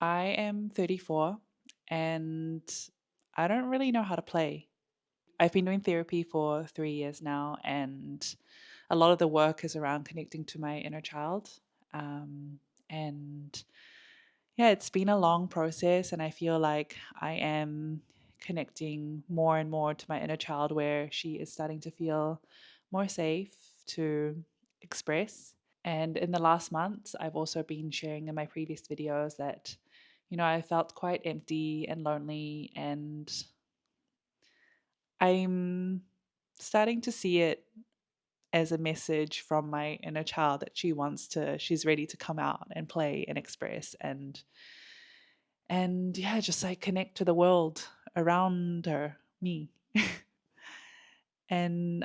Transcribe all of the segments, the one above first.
I am 34 and I don't really know how to play. I've been doing therapy for 3 years now, and a lot of the work is around connecting to my inner child. Um, and yeah, it's been a long process, and I feel like I am connecting more and more to my inner child where she is starting to feel more safe to express. And in the last months, I've also been sharing in my previous videos that, I felt quite empty and lonely, and I'm starting to see it as a message from my inner child that she's ready to come out and play and express and yeah, just like connect to the world around her, me. And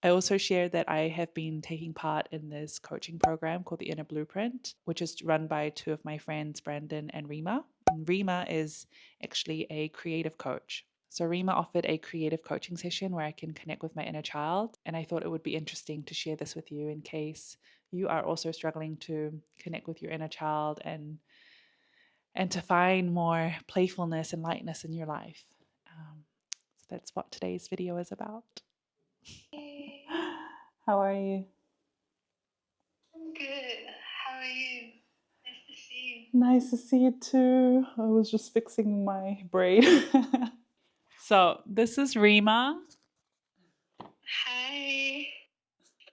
I also shared that I have been taking part in this coaching program called the Inner Blueprint, which is run by two of my friends, Brandon and Rima. And Rima is actually a creative coach. So Rima offered a creative coaching session where I can connect with my inner child. And I thought it would be interesting to share this with you in case you are also struggling to connect with your inner child and to find more playfulness and lightness in your life. So that's what today's video is about. Hey, How are you? I'm good. How are you? Nice to see Nice to see you too. I was just fixing my braid. So, this is Rima. you. Hi.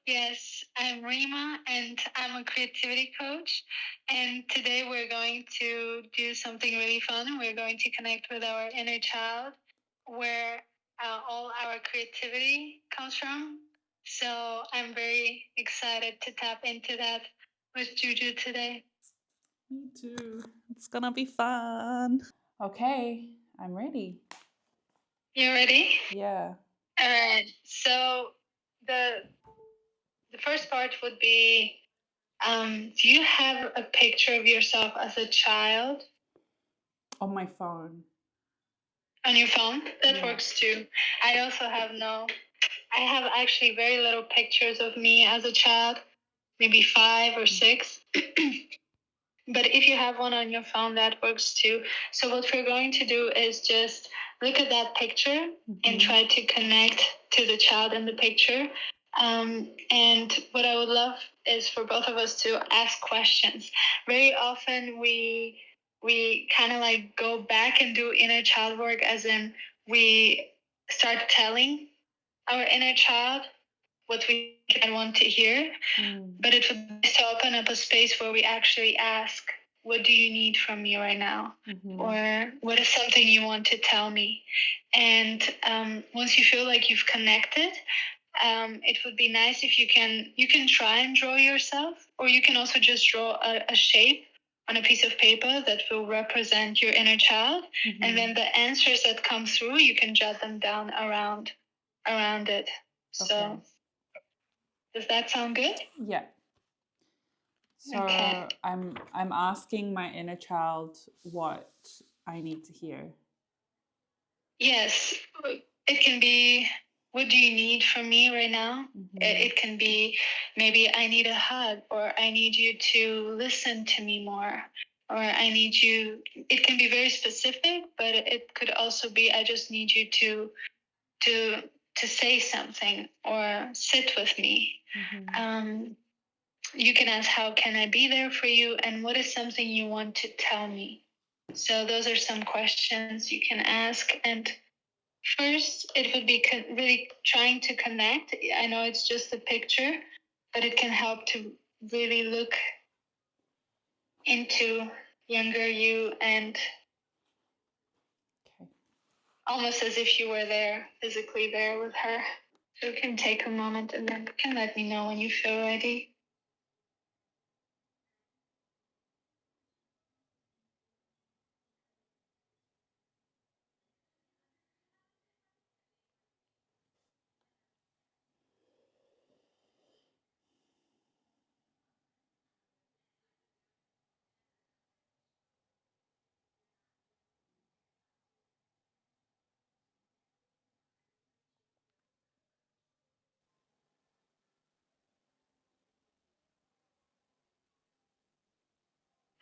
Yes, I'm Rima and I'm a creativity coach. And today we're going to do something really fun. We're going to connect with our inner child where all our creativity comes from. So I'm very excited to tap into that with Juju today. Me too. It's gonna be fun. Okay, I'm ready. You ready? Yeah. All right. So the the first part would be, do you have a picture of yourself as a child On my phone. on your phone? That Yeah. works too. I also have no. I have actually very little pictures of me as a child, maybe 5 or 6. But if you have one on your phone, that works too. So what we're going to do is just look at that picture and try to connect to the child in the picture. And what I would love is for both of us to ask questions. Very often we kind of like go back and do inner child work, as in we start telling our inner child what we want to hear, but it would be nice to open up a space where we actually ask, what do you need from me right now? Or what is something you want to tell me? And once you feel like you've connected, it would be nice if you can try and draw yourself, or you can also just draw a shape on a piece of paper that will represent your inner child. And then the answers that come through, you can jot them down around it. So Okay. does that sound good? Yeah. So Okay. I'm asking my inner child what I need to hear. Yes, it can be, what do you need from me right now? It can be, maybe I need a hug, or I need you to listen to me more, or I need you. It can be very specific, but it could also be, I just need you to to say something or sit with me. Um, you can ask, how can I be there for you, and what is something you want to tell me? So those are some questions you can ask. And first, it would be really trying to connect. I know it's just a picture, but it can help to really look into younger you, and Okay. almost as if you were there, physically there with her. So you can take a moment and then you can let me know when you feel ready.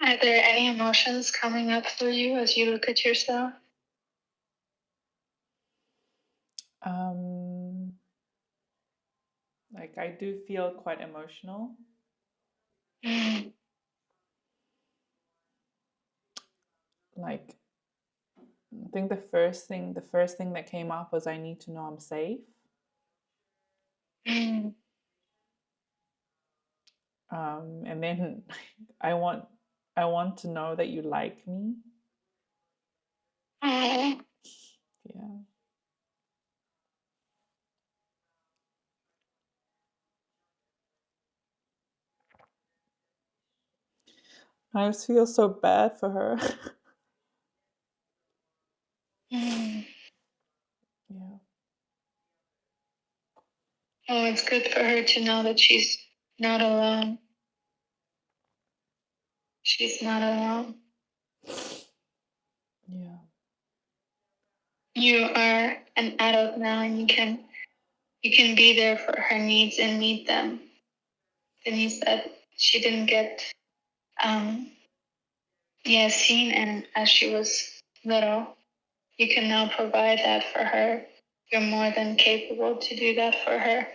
Are there any emotions coming up for you as you look at yourself? Like I do feel quite emotional. Mm. Like I think the first thing that came up was I need to know I'm safe. Mm. And then I want to know that you like me. Oh. Yeah. I just feel so bad for her. Mm. Yeah. Oh, it's good for her to know that she's not alone. She's not alone. Yeah. You are an adult now, and you can be there for her needs and meet them. The needs that she didn't get seen and as she was little. You can now provide that for her. You're more than capable to do that for her.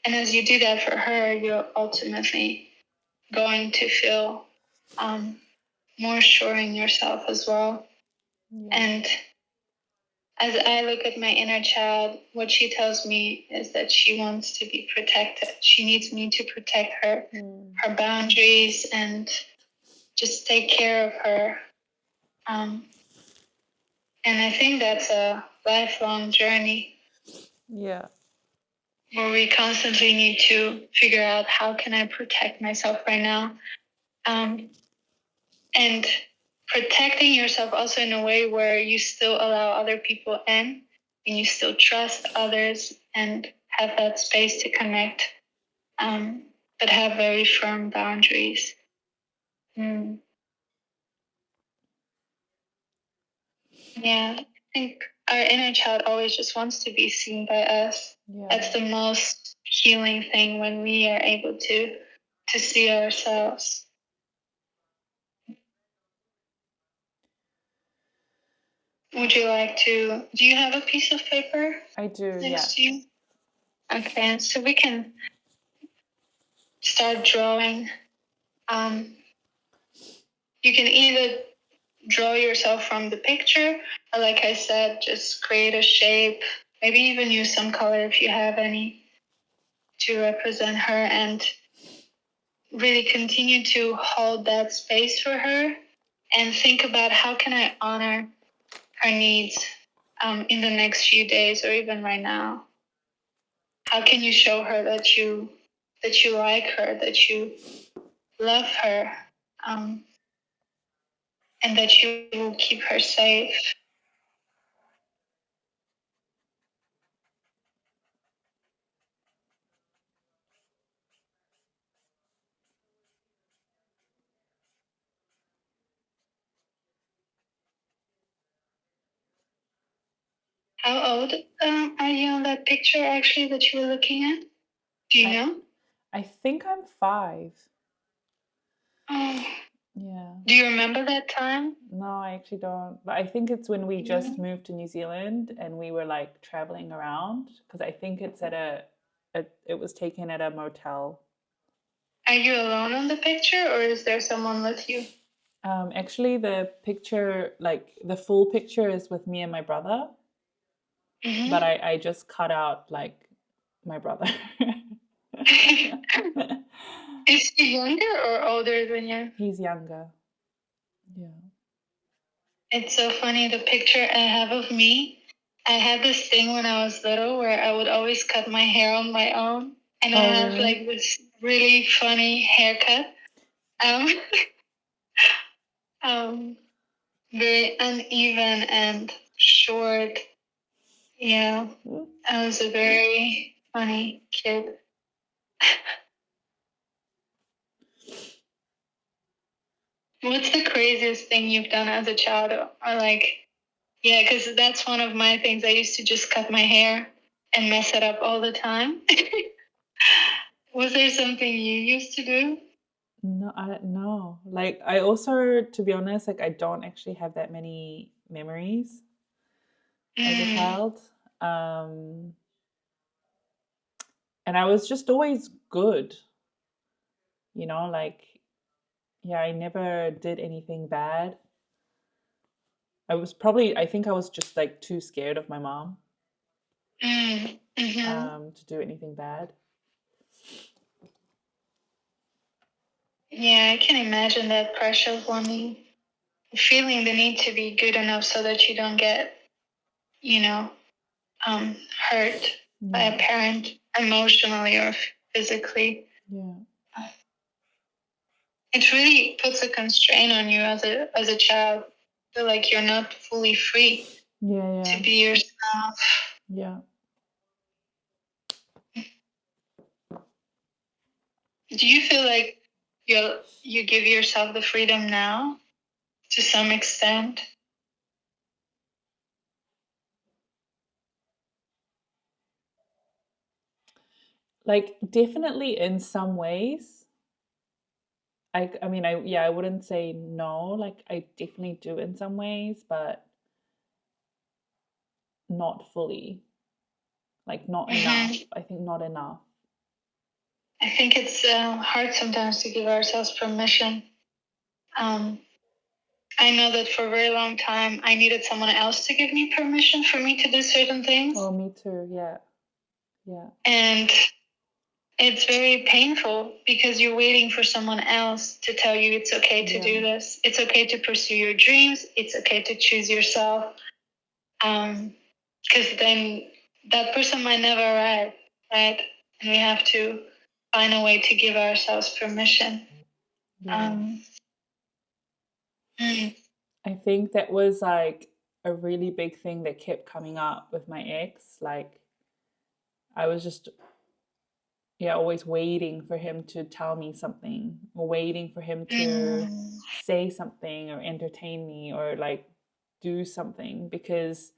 And as you do that for her, you're ultimately going to feel more sure in yourself as well. Yeah. And as I look at my inner child, what she tells me is that she wants to be protected. She needs me to protect her, her boundaries, and just take care of her. And I think that's a lifelong journey Yeah. where we constantly need to figure out how can I protect myself right now. And protecting yourself also in a way where you still allow other people in and you still trust others and have that space to connect, but have very firm boundaries. Mm. Yeah, I think our inner child always just wants to be seen by us. Yeah. That's the most healing thing when we are able to see ourselves. Would you like to? Do you have a piece of paper I do, yeah. next to you? Okay, so we can start drawing. You can either draw yourself from the picture, or like I said, just create a shape. Maybe even use some color if you have any to represent her, and really continue to hold that space for her and think about how can I honor her needs in the next few days or even right now. How can you show her that you like her, that you love her, and that you will keep her safe? How old are you on that picture actually that you were looking at? Do you know? I think I'm 5. Oh, Yeah. do you remember that time? No, I actually don't. But I think it's when we just Mhm. moved to New Zealand and we were like traveling around because I think it's it was taken at a motel. Are you alone on the picture or is there someone with you? Actually, the picture, like the full picture, is with me and my brother, but Mm-hmm. I just cut out like my brother. Is he younger or older than you? He's younger. Yeah. It's so funny, the picture I have of me. I had this thing when I was little where I would always cut my hair on my own. And I Oh, have really? like this really funny haircut. Um, um, very uneven and short. Yeah, I was a very funny kid. What's the craziest thing you've done as a child? Or like, yeah, because that's one of my things. I used to just cut my hair and mess it up all the time. Was there something you used to do? No, no. Like I also, to be honest, like I don't actually have that many memories as a Mm, child. And I was just always good, like yeah, I never did anything bad. I think I was just like too scared of my mom mm-hmm. to do anything bad. Yeah, I can imagine that pressure of wanting, feeling the need to be good enough so that you don't get, you know, hurt by Yeah, a parent emotionally or physically. yeah, It really puts a constraint on you as a child. Feel like you're not fully free yeah, to yeah, be yourself. yeah. Do you feel like you give yourself the freedom now to some extent? Like definitely in some ways. I mean, I wouldn't say no. Like I definitely do in some ways, but not fully. Like not enough. Mm-hmm. I think not enough. I think it's hard sometimes to give ourselves permission. Um, I know that for a very long time, I needed someone else to give me permission for me to do certain things. Oh, me too. Yeah, yeah, And it's very painful because you're waiting for someone else to tell you it's okay to yeah, do this. It's okay to pursue your dreams. It's okay to choose yourself. Because then that person might never arrive, right? And we have to find a way to give ourselves permission. yeah. Um, mm, I think that was like a really big thing that kept coming up with my ex. Like I was just, yeah, always waiting for him to tell me something, or waiting for him to mm, say something or entertain me or like do something, because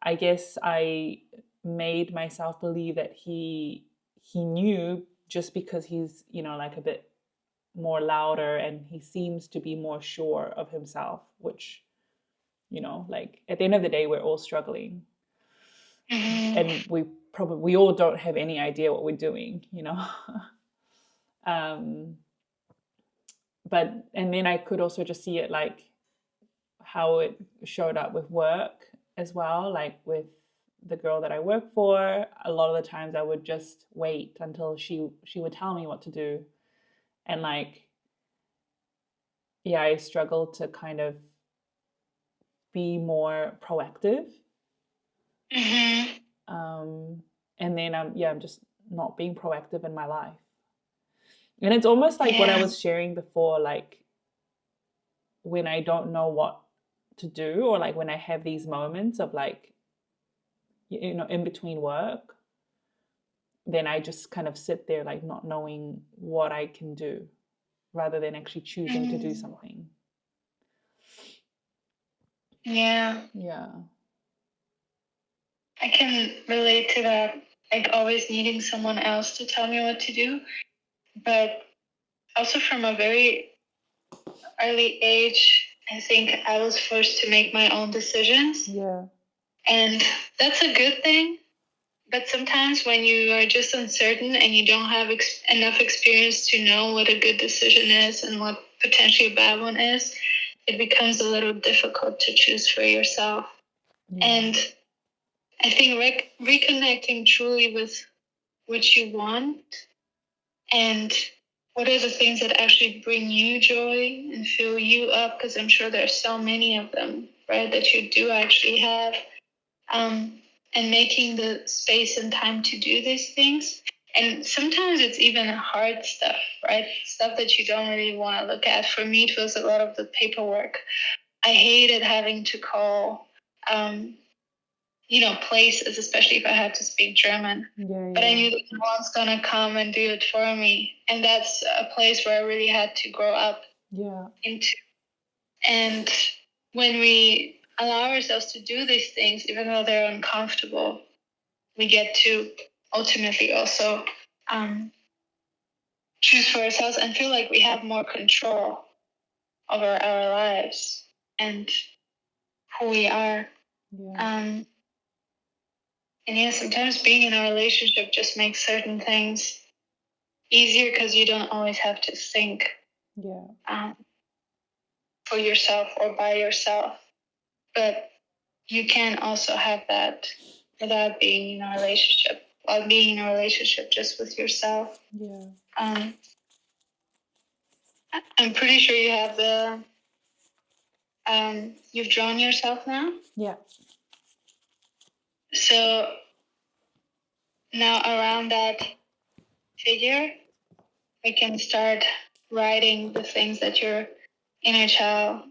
I guess I made myself believe that he knew, just because he's, like a bit more louder and he seems to be more sure of himself, which, like at the end of the day, we're all struggling, mm, and we all don't have any idea what we're doing. um but and then I could also just see it, like how it showed up with work as well, like with the girl that I work for. A lot of the times I would just wait until she would tell me what to do, and like, yeah, I struggled to kind of be more proactive. mm-hmm. And then I'm just not being proactive in my life. And it's almost like what I Yeah. was sharing before, like when I don't know what to do, or like when I have these moments of like, in between work, then I just kind of sit there like not knowing what I can do, rather than actually choosing to do Mm, something. yeah. Yeah. I can relate to that, like always needing someone else to tell me what to do. But also from a very early age, I think I was forced to make my own decisions. Yeah. And that's a good thing. But sometimes when you are just uncertain and you don't have enough experience to know what a good decision is and what potentially a bad one is, it becomes a little difficult to choose for yourself. Yeah. And I think reconnecting truly with what you want and what are the things that actually bring you joy and fill you up, because I'm sure there's so many of them, right, that you do actually have. um, and making the space and time to do these things. And sometimes it's even hard stuff, right? Stuff that you don't really want to look at. For me, it was a lot of the paperwork. I hated having to call, um, places, especially if I had to speak German. Yeah. But I Yeah. knew that no one's going to come and do it for me. And that's a place where I really had to grow up Yeah. into. And when we allow ourselves to do these things, even though they're uncomfortable, we get to ultimately also um, choose for ourselves and feel like we have more control over our lives and who we are. Yeah. And yeah, sometimes being in a relationship just makes certain things easier because you don't always have to think Yeah. for yourself or by yourself. But you can also have that without being in a relationship, while being in a relationship just with yourself. Yeah. I'm pretty sure you have you've drawn yourself now. Yeah. So now around that figure, we can start writing the things that your inner child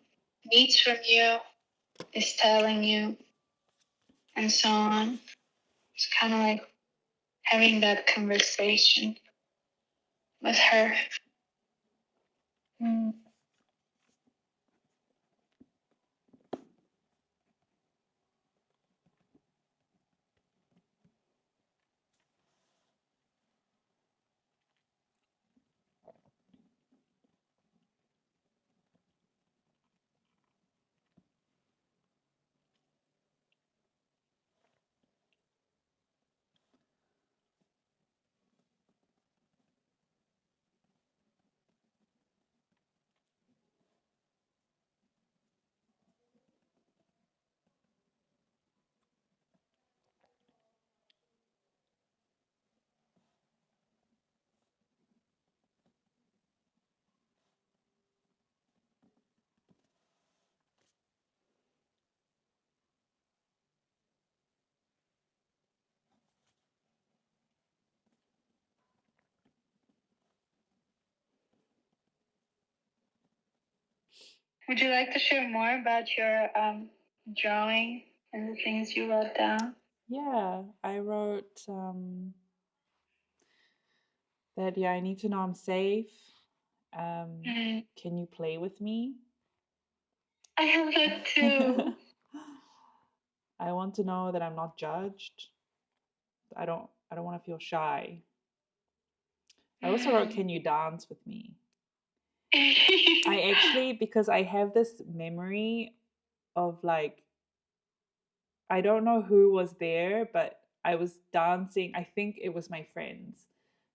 needs from you, is telling you, and so on. It's kind of like having that conversation with her. Would you like to share more about your drawing and the things you wrote down? Yeah. I wrote that, yeah, I need to know I'm safe. Can you play with me? I have that too. I want to know that I'm not judged. I don't want to feel shy. I also wrote, can you dance with me? I actually, because I have this memory of like, I don't know who was there, but I was dancing. I think it was my friends,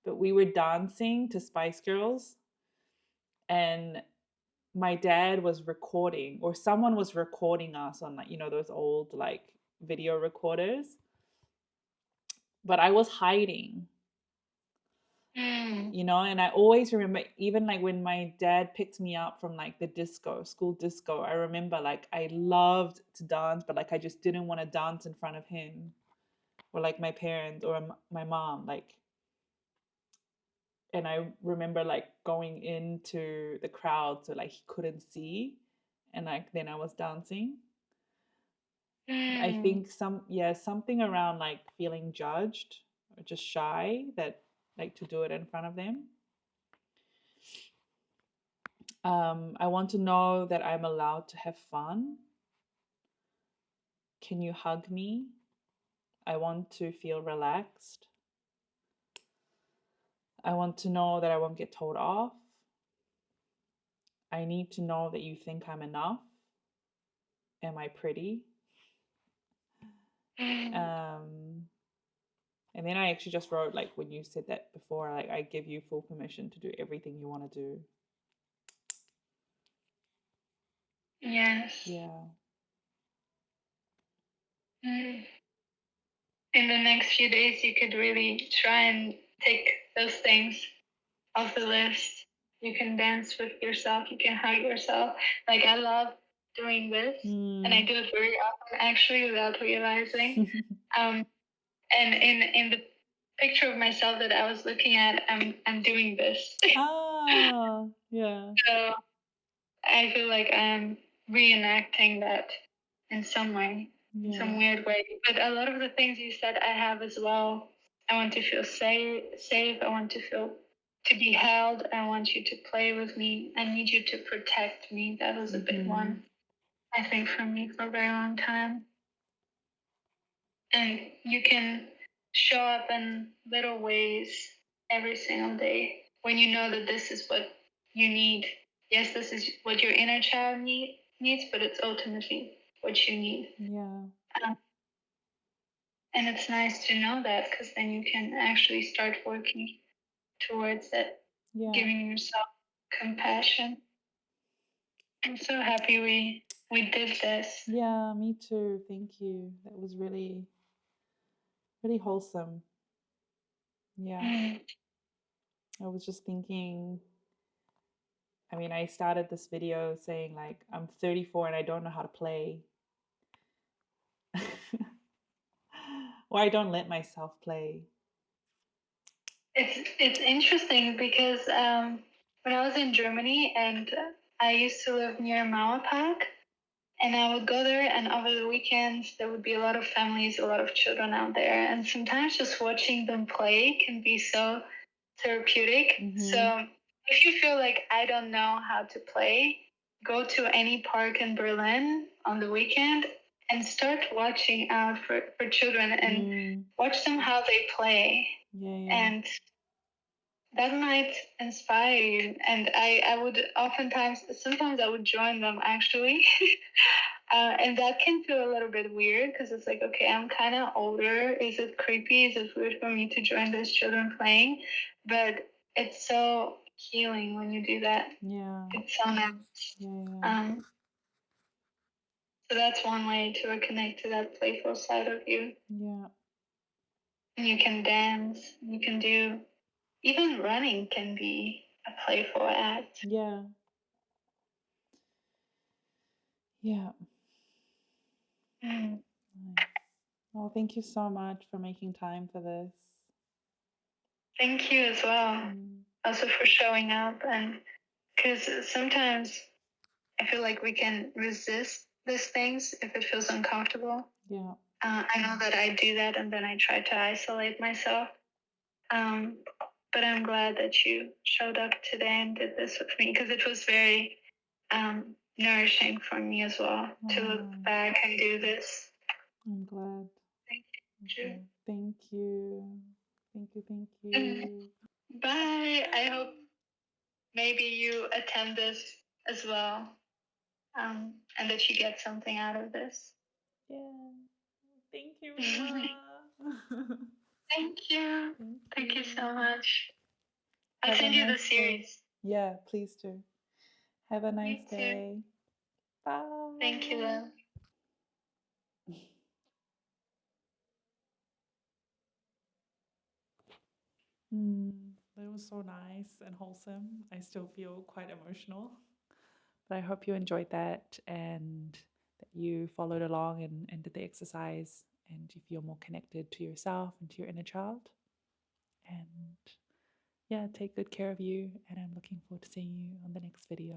but we were dancing to Spice Girls, and my dad was recording, or someone was recording us on, like, those old like video recorders, but I was hiding. And I always remember, even like when my dad picked me up from like the disco, school disco, I remember like I loved to dance, but like I just didn't want to dance in front of him or like my parents or my mom, like. And I remember like going into the crowd so like he couldn't see, and like then I was dancing. I think something around like feeling judged or just shy, that like to do it in front of them. I want to know that I'm allowed to have fun. Can you hug me? I want to feel relaxed. I want to know that I won't get told off. I need to know that you think I'm enough. Am I pretty? Um, and then I actually just wrote, like, when you said that before, like, I give you full permission to do everything you want to do. Yes. Yeah. In the next few days, you could really try and take those things off the list. You can dance with yourself. You can hug yourself. Like, I love doing this, and I do it very often, actually, without realizing. And in the picture of myself that I was looking at, I'm doing this. Ah, yeah. So I feel like I'm reenacting that in some way, in some weird way. But a lot of the things you said, I have as well. I want to feel safe. I want to feel to be held. I want you to play with me. I need you to protect me. That was a big one, I think, for me for a very long time. And you can show up in little ways every single day. when you know that this is what you need. Yes, this is what your inner child needs, but it's ultimately what you need. Yeah. Um, and it's nice to know that because then you can actually start working towards it, Yeah. giving yourself compassion. I'm so happy we did this. Yeah, me too. Thank you. That was really, really wholesome. Yeah. Mm. I was just thinking, I mean, I started this video saying, like, I'm 34 and I don't know how to play. Or I don't let myself play. It's interesting because when I was in Germany and I used to live near Mauerpark, and I would go there, and over the weekends there would be a lot of families, a lot of children out there, and sometimes just watching them play can be so therapeutic. Mm-hmm. So if you feel like I don't know how to play, go to any park in Berlin on the weekend and start watching out for children and Mm. watch them how they play. Yeah, yeah. And that might inspire you. And I would sometimes I would join them actually. And that can feel a little bit weird because it's like, okay, I'm kind of older. Is it creepy? Is it weird for me to join those children playing? But it's so healing when you do that. Yeah. It's so nice. Yeah, yeah. Um, so that's one way to reconnect to that playful side of you. Yeah. And you can dance. You can do even running can be a playful act. Yeah. Yeah. Mm. Nice. Well, thank you so much for making time for this. Thank you as well, Mm. also for showing up. And because sometimes I feel like we can resist these things if it feels uncomfortable. Yeah. I know that I do that and then I try to isolate myself. Um, but I'm glad that you showed up today and did this with me because it was very nourishing for me as well to look Oh, back and do this. I'm glad. Thank I'm you. glad. Thank you. Thank you. Thank Drew. you. Bye. I hope maybe you attend this as well, and that you get something out of this. Yeah. Thank you, Thank Rima. you. Thank Thank you so you. much. I'll Have a send you the nice day. series. Yeah, please do. Have a nice Me too. day. Bye. Thank you, love. That was so nice and wholesome. I still feel quite emotional, but I hope you enjoyed that and that you followed along and did the exercise and you feel more connected to yourself and to your inner child. And yeah, take good care of you. And I'm looking forward to seeing you on the next video.